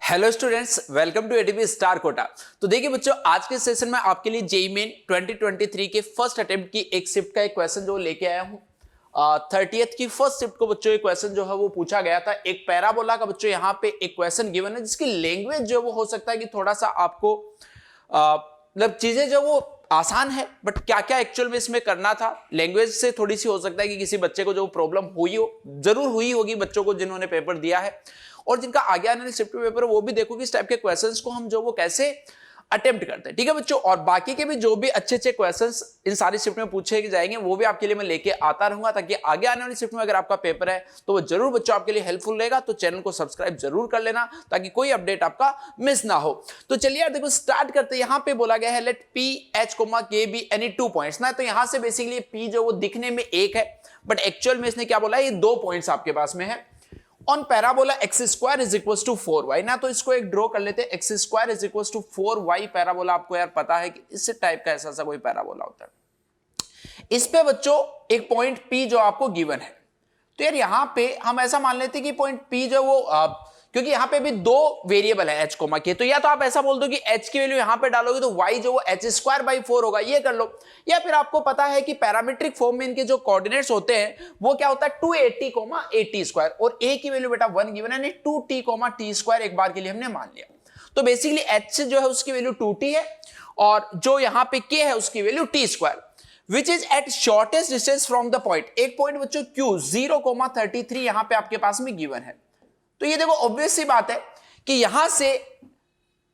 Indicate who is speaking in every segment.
Speaker 1: Hello students, welcome to ATP star Kota. तो देखिए बच्चों, आज के सेशन में आपके लिए जेईई मेन 2023 के फर्स्ट अटेम्प्ट की एक शिफ्ट का एक क्वेश्चन जो लेके आया हूं। 30th की फर्स्ट शिफ्ट को बच्चों एक क्वेश्चन जो है वो पूछा गया था। एक पैराबोला का बच्चों यहाँ पे एक क्वेश्चन गिवन है जिसकी लैंग्वेज जो वो हो सकता है कि थोड़ा सा आपको मतलब चीजें जो वो आसान है, बट क्या क्या एक्चुअल में इसमें करना था लैंग्वेज से थोड़ी सी हो सकता है कि किसी बच्चे को जो प्रॉब्लम हुई हो, जरूर हुई होगी बच्चों को जिन्होंने पेपर दिया है और जिनका आगे आने वाले शिफ्ट पेपर वो भी देखो कि इस टाइप के क्वेश्चंस को हम जो वो कैसे अटेम्प्ट करते हैं। ठीक है बच्चों, और बाकी के भी जो भी अच्छे अच्छे क्वेश्चंस इन सारी शिफ्ट में पूछे जाएंगे वो भी आपके लिए मैं लेके आता रहूंगा, ताकि आगे आने वाली शिफ्ट में अगर आपका पेपर है तो वो जरूर बच्चों आपके लिए हेल्पफुल रहेगा। तो चैनल को सब्सक्राइब जरूर कर लेना ताकि कोई अपडेट आपका मिस ना हो। तो चलिए यार देखो, स्टार्ट करते हैं। यहाँ पे बोला गया है लेट पी एच कोमा के बी एनी 2 पॉइंट्स ना। तो यहां से बेसिकली पी जो वो दिखने में एक है, बट एक्चुअल में इसने क्या बोला है, ये 2 पॉइंट्स आपके पास में है। On parabola x square is equal to 4y ना। तो इसको एक ड्रॉ कर लेते हैं। X square is equal to 4y parabola, आपको यार पता है कि इस टाइप का ऐसा कोई पैराबोला होता है। इस पे बच्चों एक पॉइंट P जो आपको गिवन है, तो यार यहां पे हम ऐसा मान लेते हैं कि पॉइंट P जो वो क्योंकि यहां पे भी 2 वेरिएबल है h कोमा के, तो या तो आप ऐसा बोल दो कि h की वैल्यू यहां पे डालोगे तो y जो वो h स्क्वायर बाई 4 होगा, ये कर लो। या फिर आपको पता है कि पैरामीट्रिक फॉर्म में इनके जो कोऑर्डिनेट्स होते हैं वो क्या होता है 280 कोमा a स्क्वायर, और a की वैल्यू बेटा 1 गिवन है, 2t कोमा t स्क्वायर एक बार के लिए हमने मान लिया। तो बेसिकली h जो है उसकी वैल्यू 2t है और जो यहां पे k है उसकी value t square, which is at shortest distance from the point. एक पॉइंट बच्चों q 0,33 यहां पे आपके पास में गिवन है। तो ये देखो ऑब्वियस सी बात है कि यहां से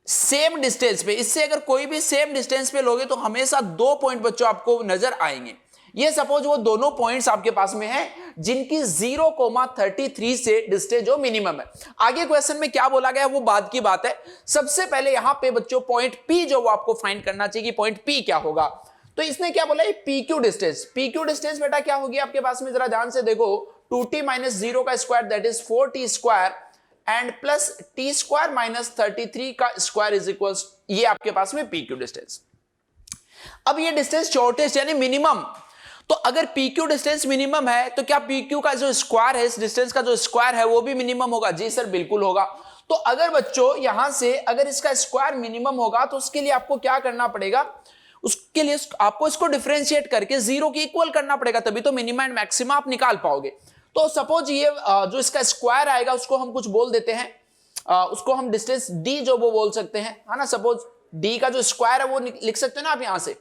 Speaker 1: सेम डिस्टेंस पे, इससे अगर कोई भी सेम डिस्टेंस पे लोगे तो हमेशा 2 पॉइंट बच्चों आपको नजर आएंगे। ये सपोज वो दोनों पॉइंट्स आपके पास में हैं जिनकी 0,33 से डिस्टेंस जो मिनिमम है। आगे क्वेश्चन में क्या बोला गया वो बाद की बात है। सबसे पहले यहां पे बच्चों पॉइंट P जो वो आपको फाइंड करना चाहिए कि पॉइंट P क्या होगा। तो इसने क्या बोला, PQ डिस्टेंस। PQ डिस्टेंस बेटा क्या होगी आपके पास में, जरा ध्यान से देखो, 2t माइनस 0 का square that is 4t square and plus t square minus 33 का स्क्वायर इज इक्वल, ये आपके पास में PQ डिस्टेंस। अब ये डिस्टेंस शॉर्टेस्ट यानी मिनिमम, तो अगर PQ डिस्टेंस मिनिमम है तो क्या PQ का जो स्क्वायर है, इस डिस्टेंस का जो स्क्वायर है वो भी मिनिमम होगा? जी सर बिल्कुल होगा। तो अगर बच्चों यहां से अगर इसका स्क्वायर मिनिमम होगा तो उसके लिए आपको क्या करना पड़ेगा, उसके लिए आपको इसको डिफरेंशिएट करके 0 के इक्वल करना पड़ेगा, तभी तो मिनिमा एंड मैक्सिमा आप निकाल पाओगे। तो सपोज ये जो इसका स्क्वायर आएगा उसको हम कुछ बोल देते हैं, उसको हम डिस्टेंस d जो वो बोल सकते हैं, है ना। सपोज d का जो स्क्वायर है वो लिख सकते हैं ना आप, यहां से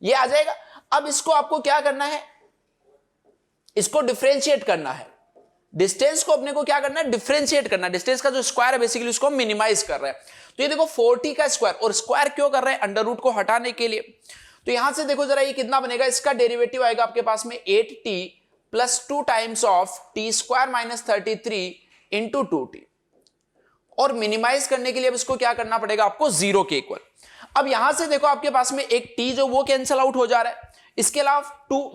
Speaker 1: ये आ जाएगा। अब इसको आपको क्या करना है, इसको डिफरेंशिएट करना है। डिस्टेंस को अपने को क्या करना है, डिफरेंशिएट करना है। डिस्टेंस का जो स्क्वायर है बेसिकली उसको हम मिनिमाइज कर रहे हैं। तो ये देखो 4t का स्क्वायर, और स्क्वायर क्यों कर रहे हैं, अंडर रूट को हटाने के लिए। तो यहां से देखो जरा ये कितना बनेगा, इसका डेरिवेटिव आएगा आपके पास में 8t plus 2 times of t square minus 33 into 2t, और मिनिमाइज करने के लिए अब इसको क्या करना पड़ेगा आपको, 0 के इक्वल। अब यहां से देखो आपके पास में एक t जो वो कैंसिल आउट हो जा रहा है, इसके अलावा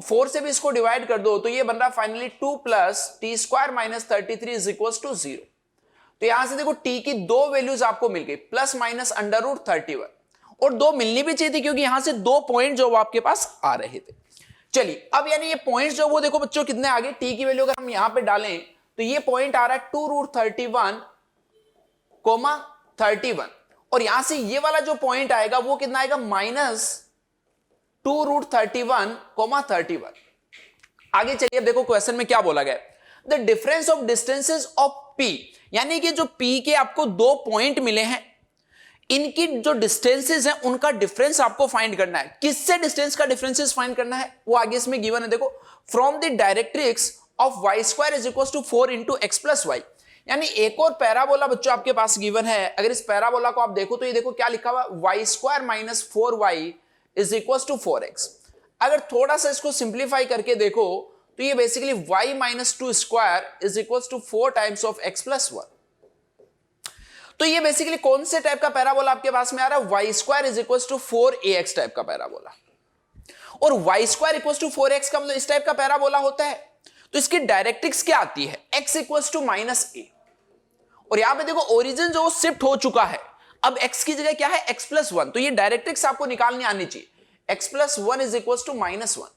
Speaker 1: 4 से भी इसको डिवाइड कर दो तो ये बन रहा है finally 2 plus t square minus 33 is equal to 0। तो यहां से देखो t की 2 वैल्यूज आपको मिल गई, प्लस माइनस अंडर रूट 31, और 2 मिलनी भी चाहिए थी क्योंकि यहां से 2 पॉइंट जो वो आपके पास आ रहे थे। चलिए अब यानी ये पॉइंट्स जो वो देखो बच्चों कितने आगे, t की वैल्यू अगर हम यहां पे डालें तो ये पॉइंट आ रहा है 2√31, 31, और यहां से ये वाला जो पॉइंट आएगा वो कितना आएगा, माइनस 2√31, 31। आगे चलिए देखो क्वेश्चन में क्या बोला गया, the difference of distances of P, यानी कि जो P के आपको 2 पॉइंट मिले हैं, इनकी जो डिस्टेंसेस हैं उनका डिफरेंस आपको फाइंड करना है। किससे डिस्टेंस का डिफरेंसेस फाइंड करना है वो आगे इसमें गिवन है। देखो from the directrix of y square is equal to 4 into x plus y, यानी एक और पैराबोला बच्चों आपके पास गिवन है। अगर इस पैराबोला को आप देखो तो ये देखो क्या लिखा हुआ, y square minus 4y is equal to 4x। अगर थोड़ा सा इसको सिंप्लीफाई करके देखो तो ये basically y minus 2 square is equal to 4 times of x plus 1। तो ये बेसिकली कौन से टाइप का पैराबोला आपके पास में आ रहा है, y square is equal to 4ax type का पैराबोला। और y square equal to 4x का मतलब इस टाइप का पैराबोला होता है। तो इसकी डायरेक्ट्रिक्स क्या आती है, x equal to minus a, और यहां पे देखो ओरिजिन जो शिफ्ट हो चुका है, अब x की जगह क्या है, x प्लस 1। तो ये डायरेक्ट्रिक्स आपको निकालनी आनी चाहिए, x plus 1 is equal to minus 1।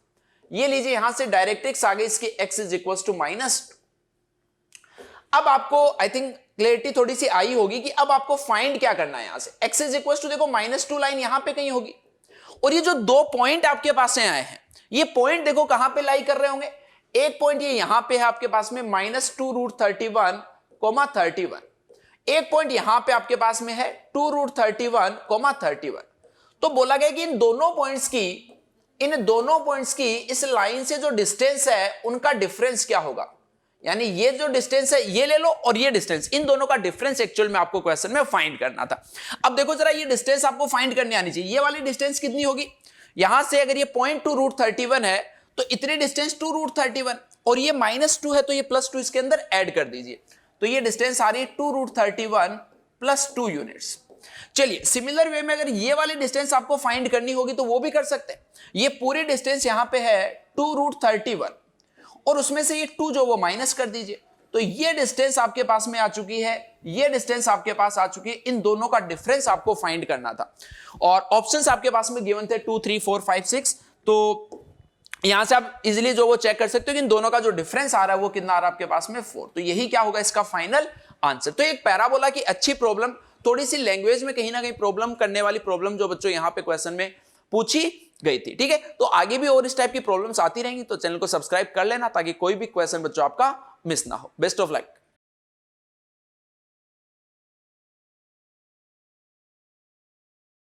Speaker 1: ये लीजिए यहां से डायरेक्ट्रिक्स आ गई इसकी, x is equal to minus 2। अब आपको आई थिंक क्लियरिटी थोड़ी सी आई होगी कि अब आपको फाइंड क्या करना है यहां से। x इज इक्वल टू देखो -2 लाइन यहां पे कहीं होगी, और ये जो दो पॉइंट आपके पास से आए हैं, ये पॉइंट देखो कहां पे लाई कर रहे होंगे। एक पॉइंट ये यहां पे है आपके पास में -2√31, 31। एक पॉइंट यहां पे आपके पास में है 2√31, 31। तो बोला गया कि इन दोनों पॉइंट्स की इस लाइन से जो डिस्टेंस है उनका डिफरेंस क्या होगा। यानी ये जो डिस्टेंस है ये ले लो, और ये डिस्टेंस, इन दोनों का डिफरेंस एक्चुअल में आपको क्वेश्चन में फाइंड करना था। अब देखो जरा, ये डिस्टेंस आपको फाइंड करने आनी चाहिए। ये वाली डिस्टेंस कितनी होगी, यहां से अगर ये पॉइंट 2√31 है तो इतनी डिस्टेंस 2√31, और ये -2 है तो ये +2 इसके अंदर ऐड कर दीजिए, तो ये डिस्टेंस आ रही है 2√31 + 2 यूनिट्स। चलिए सिमिलर वे में अगर ये वाली डिस्टेंस आपको फाइंड करनी होगी तो वो भी कर सकते हैं। ये पूरी डिस्टेंस यहां पे है 2√31, और उसमें से ये 2 जो वो माइनस कर दीजिए, तो ये डिस्टेंस आपके पास में आ चुकी है, ये डिस्टेंस आपके पास आ चुकी है। इन दोनों का डिफरेंस आपको फाइंड करना था, और ऑप्शंस आपके पास में गिवन थे 2, 3, 4, 5, 6। तो यहां से आप इजीली जो वो चेक कर सकते हो कि इन दोनों का जो डिफरेंस आ रहा है वो कितना आ रहा है आपके पास में 4। तो यही क्या होगा इसका फाइनल आंसर। तो एक पैराबोला की अच्छी प्रॉब्लम, थोड़ी सी लैंग्वेज में कहीं ना कहीं प्रॉब्लम करने वाली प्रॉब्लम जो बच्चों यहां पे क्वेश्चन में पूछी गई थी। ठीक है, तो आगे भी और इस टाइप की प्रॉब्लम्स आती रहेंगी, तो चैनल को सब्सक्राइब कर लेना ताकि कोई भी क्वेश्चन बच्चों आपका मिस ना हो। Best of luck.